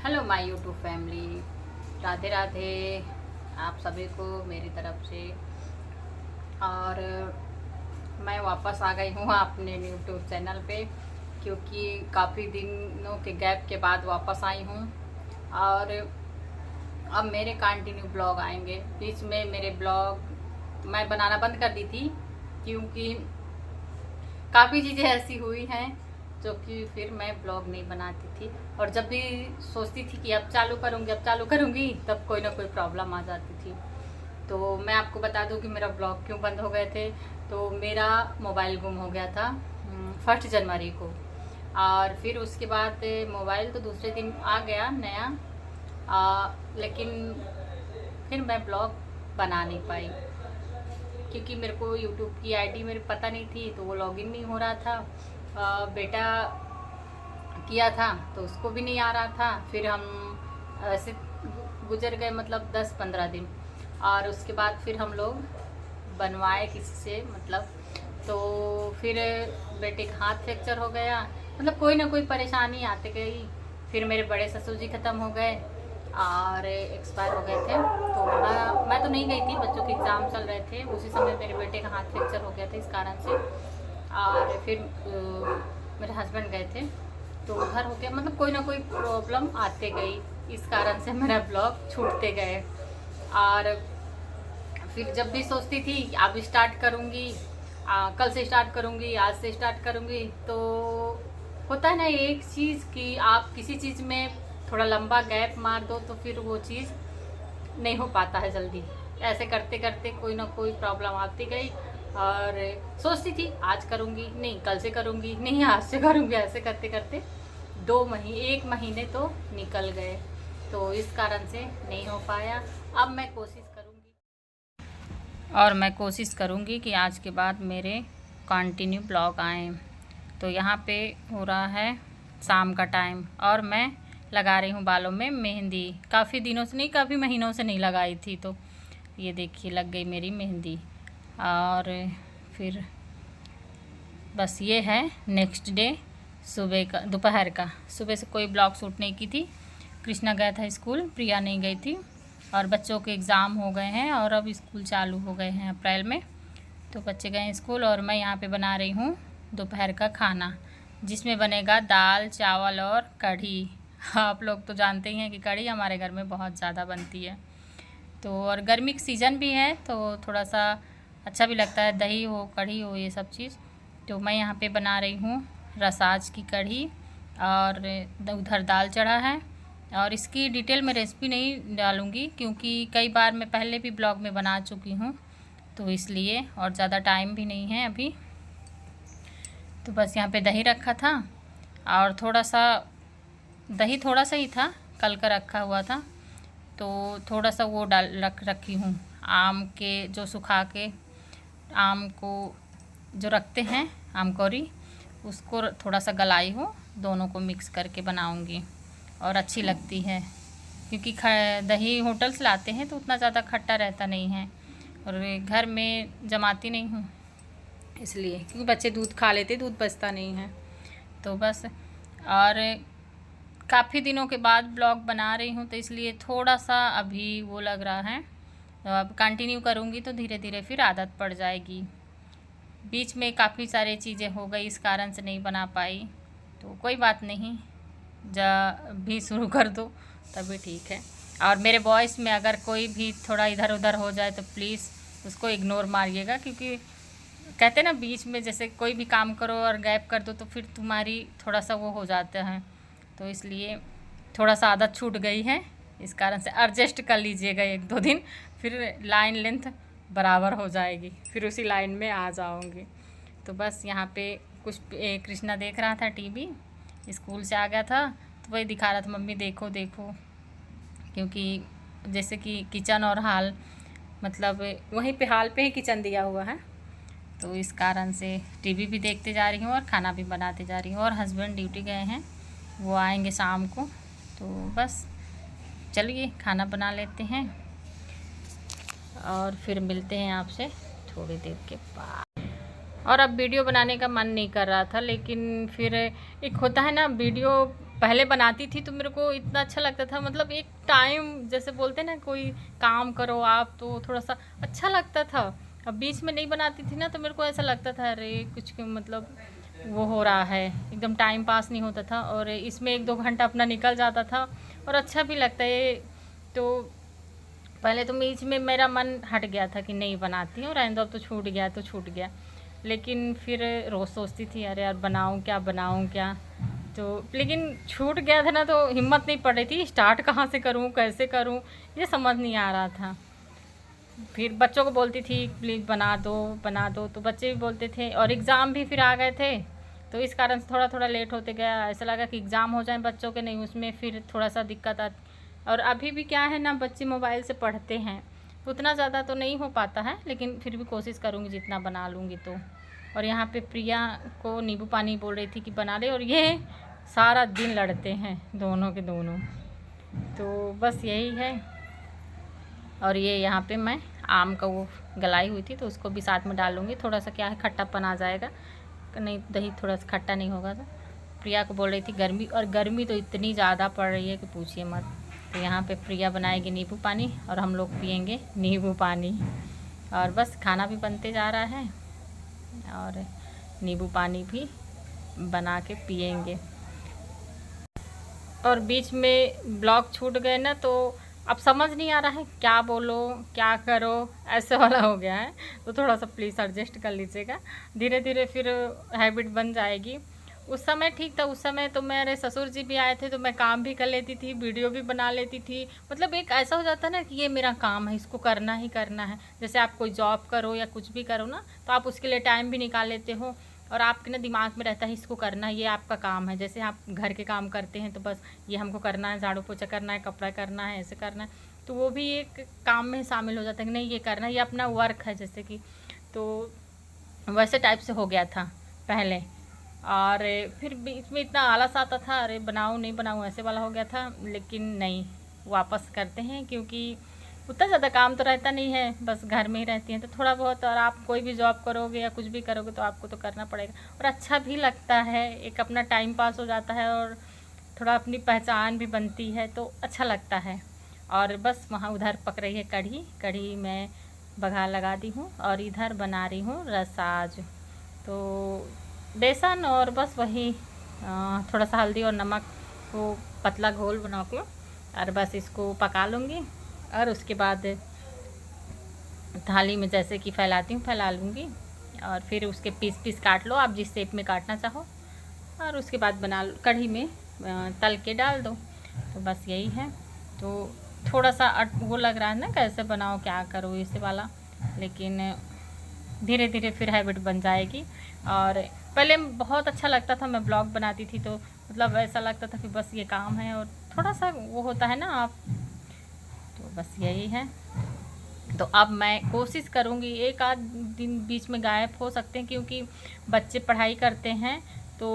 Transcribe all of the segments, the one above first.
Hello my YouTube family, Radhe Radhe आप सभी को मेरी तरफ से। और मैं वापस आ गई हूँ अपने यूट्यूब चैनल पे, क्योंकि काफ़ी दिनों के गैप के बाद वापस आई हूँ। और अब मेरे कंटिन्यू ब्लॉग आएंगे। बीच में मेरे ब्लॉग मैं बनाना बंद कर दी थी, क्योंकि काफ़ी चीज़ें ऐसी हुई हैं जो कि फिर मैं ब्लॉग नहीं बनाती थी। और जब भी सोचती थी कि अब चालू करूँगी तब कोई ना कोई प्रॉब्लम आ जाती थी। तो मैं आपको बता दूं कि मेरा ब्लॉग क्यों बंद हो गए थे। तो मेरा मोबाइल गुम हो गया था 1 जनवरी को। और फिर उसके बाद मोबाइल तो दूसरे दिन आ गया नया, लेकिन फिर मैं ब्लॉग बना नहीं पाई, क्योंकि मेरे को यूट्यूब की आईडी मेरे पता नहीं थी, तो वो लॉगिन नहीं हो रहा था। बेटा किया था तो उसको भी नहीं आ रहा था। फिर हम ऐसे गुजर गए, मतलब 10-15 दिन। और उसके बाद फिर हम लोग बनवाए किसी से, मतलब तो फिर बेटे का हाथ फ्रैक्चर हो गया। मतलब कोई ना कोई परेशानी आते गई। फिर मेरे बड़े ससुर जी ख़त्म हो गए और एक्सपायर हो गए थे। तो मैं तो नहीं गई थी, बच्चों के एग्ज़ाम चल रहे थे उसी समय मेरे बेटे का हाथ फ्रैक्चर हो गया था, इस कारण से। और फिर मेरे हस्बैंड गए थे तो उधर हो गया। मतलब कोई ना कोई प्रॉब्लम आते गई, इस कारण से मेरा ब्लॉग छूटते गए। और फिर जब भी सोचती थी अब स्टार्ट करूँगी, कल से स्टार्ट करूँगी, आज से स्टार्ट करूँगी, तो होता है ना एक चीज़ कि आप किसी चीज़ में थोड़ा लंबा गैप मार दो तो फिर वो चीज़ नहीं हो पाता है जल्दी। ऐसे करते करते कोई ना कोई प्रॉब्लम आती गई। और सोचती थी आज करूँगी, नहीं कल से करूँगी, नहीं आज से करूँगी। ऐसे करते करते 1 महीने तो निकल गए। तो इस कारण से नहीं हो पाया। अब मैं कोशिश करूँगी, और मैं कोशिश करूँगी कि आज के बाद मेरे कंटिन्यू ब्लॉग आएँ। तो यहाँ पे हो रहा है शाम का टाइम, और मैं लगा रही हूँ बालों में मेहंदी। काफ़ी दिनों से नहीं, काफ़ी महीनों से नहीं लगाई थी, तो ये देखिए लग गई मेरी मेहंदी। और फिर बस ये है नेक्स्ट डे सुबह का, दोपहर का। सुबह से कोई ब्लॉग शूट नहीं की थी। कृष्णा गया था स्कूल, प्रिया नहीं गई थी। और बच्चों के एग्ज़ाम हो गए हैं और अब स्कूल चालू हो गए हैं अप्रैल में, तो बच्चे गए हैं स्कूल। और मैं यहाँ पे बना रही हूँ दोपहर का खाना, जिसमें बनेगा दाल चावल और कढ़ी। आप लोग तो जानते ही हैं कि कढ़ी हमारे घर में बहुत ज़्यादा बनती है। तो और गर्मी का सीज़न भी है तो थोड़ा सा अच्छा भी लगता है, दही हो कढ़ी हो ये सब चीज़। तो मैं यहाँ पे बना रही हूँ रसाज की कढ़ी, और उधर दाल चढ़ा है। और इसकी डिटेल में रेसिपी नहीं डालूँगी, क्योंकि कई बार मैं पहले भी ब्लॉग में बना चुकी हूँ, तो इसलिए, और ज़्यादा टाइम भी नहीं है अभी। तो बस यहाँ पे दही रखा था, और थोड़ा सा दही थोड़ा सा ही था, कल का रखा हुआ था, तो थोड़ा सा वो रखी हूँ आम के, जो सुखा के आम को जो रखते हैं आम कौरी, उसको थोड़ा सा गलाई हूँ, दोनों को मिक्स करके बनाऊँगी और अच्छी लगती है। क्योंकि दही होटल से लाते हैं तो उतना ज़्यादा खट्टा रहता नहीं है, और घर में जमाती नहीं हूँ इसलिए, क्योंकि बच्चे दूध खा लेते, दूध बचता नहीं है। तो बस, और काफ़ी दिनों के बाद ब्लॉग बना रही हूँ, तो इसलिए थोड़ा सा अभी वो लग रहा है। तो अब कंटिन्यू करूँगी तो धीरे धीरे फिर आदत पड़ जाएगी। बीच में काफ़ी सारी चीज़ें हो गई, इस कारण से नहीं बना पाई, तो कोई बात नहीं, जब भी शुरू कर दो तभी ठीक है। और मेरे वॉइस में अगर कोई भी थोड़ा इधर उधर हो जाए तो प्लीज़ उसको इग्नोर मारिएगा, क्योंकि कहते हैं ना बीच में जैसे कोई भी काम करो और गैप कर दो तो फिर तुम्हारी थोड़ा सा वो हो जाता है। तो इसलिए थोड़ा सा आदत छूट गई है, इस कारण से एडजस्ट कर लीजिएगा 1-2 दिन, फिर लाइन लेंथ बराबर हो जाएगी, फिर उसी लाइन में आ जाऊंगी। तो बस यहाँ पे कुछ कृष्णा देख रहा था टीवी, स्कूल से आ गया था तो वही दिखा रहा था, मम्मी देखो देखो, क्योंकि जैसे कि किचन और हाल, मतलब वहीं पे हाल पे ही किचन दिया हुआ है, तो इस कारण से टीवी भी देखते जा रही हूँ और खाना भी बनाते जा रही हूँ। और हस्बैंड ड्यूटी गए हैं, वो आएंगे शाम को, तो बस चलिए खाना बना लेते हैं और फिर मिलते हैं आपसे थोड़ी देर के बाद। और अब वीडियो बनाने का मन नहीं कर रहा था, लेकिन फिर एक होता है ना वीडियो पहले बनाती थी तो मेरे को इतना अच्छा लगता था, मतलब एक टाइम जैसे बोलते हैं ना, कोई काम करो आप तो थोड़ा सा अच्छा लगता था। अब बीच में नहीं बनाती थी ना तो मेरे को ऐसा लगता था अरे कुछ मतलब वो हो रहा है, एकदम टाइम पास नहीं होता था, और इसमें 1-2 घंटा अपना निकल जाता था और अच्छा भी लगता है। तो पहले तो बीच में मेरा मन हट गया था कि नहीं बनाती हूँ, रहने दो, अब तो छूट गया तो छूट गया। लेकिन फिर रोज़ सोचती थी अरे यार बनाऊँ क्या। तो लेकिन छूट गया था ना तो हिम्मत नहीं पड़ रही थी, स्टार्ट कहाँ से करूँ, कैसे करूँ, ये समझ नहीं आ रहा था। फिर बच्चों को बोलती थी प्लीज़ बना दो, तो बच्चे भी बोलते थे, और एग्ज़ाम भी फिर आ गए थे, तो इस कारण से थोड़ा थोड़ा लेट होते गया। ऐसा लगा कि एग्ज़ाम हो जाए बच्चों के, नहीं उसमें फिर थोड़ा सा दिक्कत आती। और अभी भी क्या है ना, बच्चे मोबाइल से पढ़ते हैं, उतना ज़्यादा तो नहीं हो पाता है, लेकिन फिर भी कोशिश करूँगी जितना बना लूँगी तो। और यहाँ पे प्रिया को नींबू पानी बोल रही थी कि बना ले, और ये सारा दिन लड़ते हैं दोनों के दोनों। तो बस यही है। और ये यहाँ पे मैं आम का वो गलाई हुई थी तो उसको भी साथ में डालूँगी, थोड़ा सा क्या है खट्टापन आ जाएगा, नहीं दही थोड़ा सा खट्टा नहीं होगा। तो प्रिया को बोल रही थी गर्मी, और गर्मी तो इतनी ज़्यादा पड़ रही है कि पूछिए मत। तो यहाँ पे प्रिया बनाएगी नींबू पानी और हम लोग पियेंगे नींबू पानी। और बस खाना भी बनते जा रहा है और नींबू पानी भी बना के पियेंगे। और बीच में ब्लॉग छूट गए ना तो अब समझ नहीं आ रहा है क्या बोलो क्या करो, ऐसे वाला हो गया है। तो थोड़ा सा प्लीज़ एडजस्ट कर लीजिएगा, धीरे धीरे फिर हैबिट बन जाएगी। उस समय ठीक था, उस समय तो मेरे ससुर जी भी आए थे तो मैं काम भी कर लेती थी, वीडियो भी बना लेती थी। मतलब एक ऐसा हो जाता है ना कि ये मेरा काम है, इसको करना ही करना है। जैसे आप कोई जॉब करो या कुछ भी करो ना तो आप उसके लिए टाइम भी निकाल लेते हो, और आपके ना दिमाग में रहता है इसको करना है, ये आपका काम है। जैसे आप घर के काम करते हैं तो बस ये हमको करना है, झाड़ू पोछा करना है, कपड़ा करना है, ऐसे करना है, तो वो भी एक काम में शामिल हो जाता है कि नहीं ये करना है, ये अपना वर्क है जैसे कि। तो वैसे टाइप से हो गया था पहले, और फिर बीच में इतना आलस आता था अरे बनाऊँ नहीं बनाऊँ ऐसे वाला हो गया था। लेकिन नहीं, वापस करते हैं क्योंकि उतना ज़्यादा काम तो रहता नहीं है, बस घर में ही रहती हैं तो थोड़ा बहुत। और आप कोई भी जॉब करोगे या कुछ भी करोगे तो आपको तो करना पड़ेगा, और अच्छा भी लगता है, एक अपना टाइम पास हो जाता है और थोड़ा अपनी पहचान भी बनती है तो अच्छा लगता है। और बस वहाँ उधर पक रही है कढ़ी मैं बघार लगा दी हूँ, और इधर बना रही हूँ रसाज। तो बेसन और बस वही थोड़ा सा हल्दी और नमक को पतला घोल बना के और बस इसको पका लूँगी। और उसके बाद थाली में जैसे कि फैलाती हूँ फैला लूँगी, और फिर उसके पीस काट लो आप जिस शेप में काटना चाहो, और उसके बाद बना कढ़ी में तल के डाल दो। तो बस यही है। तो थोड़ा सा वो लग रहा है ना कैसे बनाओ क्या करो इसे वाला, लेकिन धीरे धीरे फिर हैबिट बन जाएगी। और पहले बहुत अच्छा लगता था, मैं ब्लॉग बनाती थी तो मतलब ऐसा लगता था कि बस ये काम है, और थोड़ा सा वो होता है ना आप, तो बस यही है। तो अब मैं कोशिश करूँगी, एक आध दिन बीच में गायब हो सकते हैं क्योंकि बच्चे पढ़ाई करते हैं तो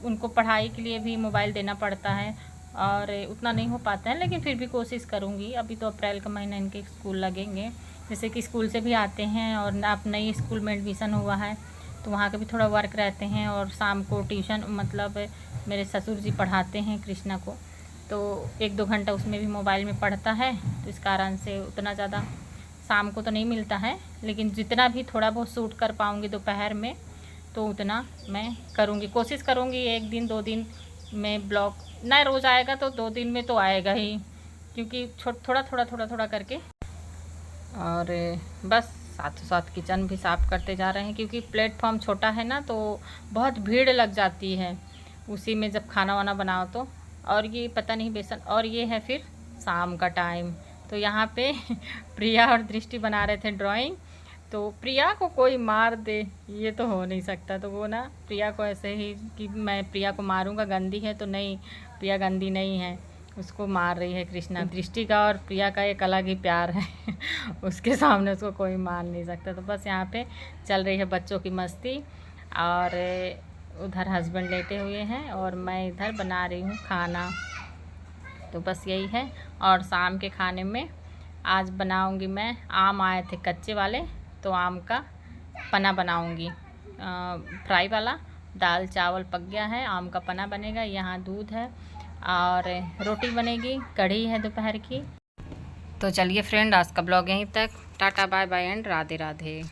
उनको पढ़ाई के लिए भी मोबाइल देना पड़ता है और उतना नहीं हो पाता है, लेकिन फिर भी कोशिश करूँगी। अभी तो अप्रैल का महीना इनके स्कूल लगेंगे, जैसे कि स्कूल से भी आते हैं और आप नई स्कूल में एडमिशन हुआ है तो वहाँ के भी थोड़ा वर्क रहते हैं, और शाम को ट्यूशन मतलब मेरे ससुर जी पढ़ाते हैं कृष्णा को, तो 1-2 घंटा उसमें भी मोबाइल में पढ़ता है, तो इस कारण से उतना ज़्यादा शाम को तो नहीं मिलता है। लेकिन जितना भी थोड़ा बहुत शूट कर पाऊँगी दोपहर में तो उतना मैं करूँगी, कोशिश करूँगी 1 दिन 2 दिन में ब्लॉग ना रोज़ आएगा तो 2 दिन में तो आएगा ही, क्योंकि थोड़ा करके। और बस साथों साथ किचन भी साफ़ करते जा रहे हैं क्योंकि प्लेटफॉर्म छोटा है ना तो बहुत भीड़ लग जाती है उसी में जब खाना वाना बनाओ तो। और ये पता नहीं बेसन, और ये है फिर शाम का टाइम। तो यहाँ पे प्रिया और दृष्टि बना रहे थे ड्राइंग, तो प्रिया को कोई मार दे ये तो हो नहीं सकता, तो वो ना प्रिया को ऐसे ही कि मैं प्रिया को मारूंगा गंदी है, तो नहीं प्रिया गंदी नहीं है, उसको मार रही है कृष्णा। दृष्टि का और प्रिया का एक अलग ही प्यार है उसके सामने उसको कोई मार नहीं सकता। तो बस यहाँ पे चल रही है बच्चों की मस्ती, और उधर हस्बैंड लेटे हुए हैं और मैं इधर बना रही हूँ खाना। तो बस यही है। और शाम के खाने में आज बनाऊंगी मैं, आम आए थे कच्चे वाले तो आम का पना बनाऊंगी फ्राई वाला। दाल चावल पक गया है, आम का पना बनेगा। यहाँ दूध है और रोटी बनेगी, कढ़ी है दोपहर की। तो चलिए फ्रेंड, आज का ब्लॉग यहीं तक। Tata bye bye and Radhe Radhe.